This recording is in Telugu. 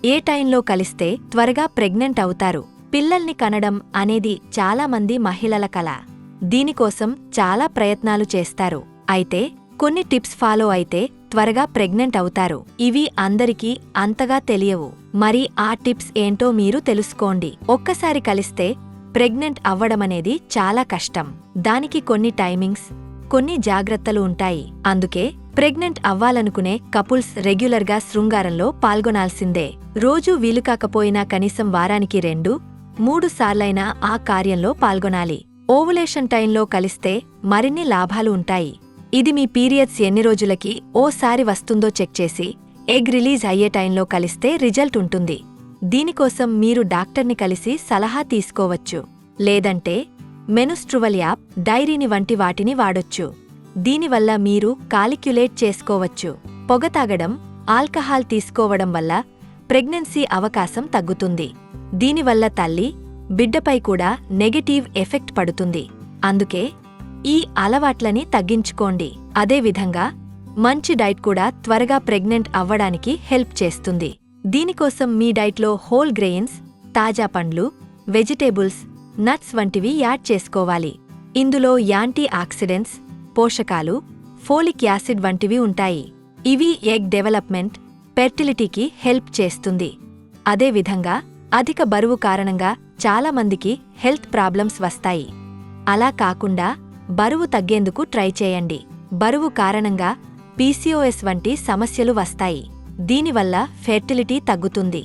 ఏ టైంలో కలిస్తే త్వరగా ప్రెగ్నెంట్ అవుతారు? పిల్లల్ని కనడం అనేది చాలామంది మహిళల కల. దీనికోసం చాలా ప్రయత్నాలు చేస్తారు. అయితే కొన్ని టిప్స్ ఫాలో అయితే త్వరగా ప్రెగ్నెంట్ అవుతారు. ఇవి అందరికీ అంతగా తెలియవు. మరి ఆ టిప్స్ ఏంటో మీరు తెలుసుకోండి. ఒక్కసారి కలిస్తే ప్రెగ్నెంట్ అవ్వడమనేది చాలా కష్టం. దానికి కొన్ని టైమింగ్స్, కొన్ని జాగ్రత్తలు ఉంటాయి. అందుకే ప్రెగ్నెంట్ అవ్వాలనుకునే కపుల్స్ రెగ్యులర్గా శృంగారంలో పాల్గొనాల్సిందే. రోజూ వీలుకాకపోయినా కనీసం వారానికి 2-3 సార్లైనా ఆ కార్యంలో పాల్గొనాలి. ఓవులేషన్ టైంలో కలిస్తే మరిన్ని లాభాలు ఉంటాయి. ఇది మీ పీరియడ్స్ ఎన్ని రోజులకి ఓసారి వస్తుందో చెక్ చేసి ఎగ్ రిలీజ్ అయ్యే టైంలో కలిస్తే రిజల్ట్ ఉంటుంది. దీనికోసం మీరు డాక్టర్ని కలిసి సలహా తీసుకోవచ్చు. లేదంటే మెనుస్ట్రువల్ యాప్, డైరీని వంటి వాటిని వాడొచ్చు. దీనివల్ల మీరు కాలిక్యులేట్ చేసుకోవచ్చు. పొగ తాగడం, ఆల్కహాల్ తీసుకోవడం వల్ల ప్రెగ్నెన్సీ అవకాశం తగ్గుతుంది. దీనివల్ల తల్లి, బిడ్డపై కూడా నెగటివ్ ఎఫెక్ట్ పడుతుంది. అందుకే ఈ అలవాట్లని తగ్గించుకోండి. అదేవిధంగా మంచి డైట్ కూడా త్వరగా ప్రెగ్నెంట్ అవ్వడానికి హెల్ప్ చేస్తుంది. దీనికోసం మీ డైట్లో హోల్ గ్రెయిన్స్, తాజా పండ్లు, వెజిటేబుల్స్, నట్స్ వంటివి యాడ్ చేసుకోవాలి. ఇందులో యాంటీ ఆక్సిడెంట్స్, పోషకాలు, ఫోలిక్ యాసిడ్ వంటివి ఉంటాయి. ఇవి ఎగ్ డెవలప్మెంట్, ఫెర్టిలిటీకి హెల్ప్ చేస్తుంది. అదేవిధంగా అధిక బరువు కారణంగా చాలామందికి హెల్త్ ప్రాబ్లమ్స్ వస్తాయి. అలా కాకుండా బరువు తగ్గేందుకు ట్రై చేయండి. బరువు కారణంగా పీసీఓఎస్ వంటి సమస్యలు వస్తాయి. దీనివల్ల ఫెర్టిలిటీ తగ్గుతుంది.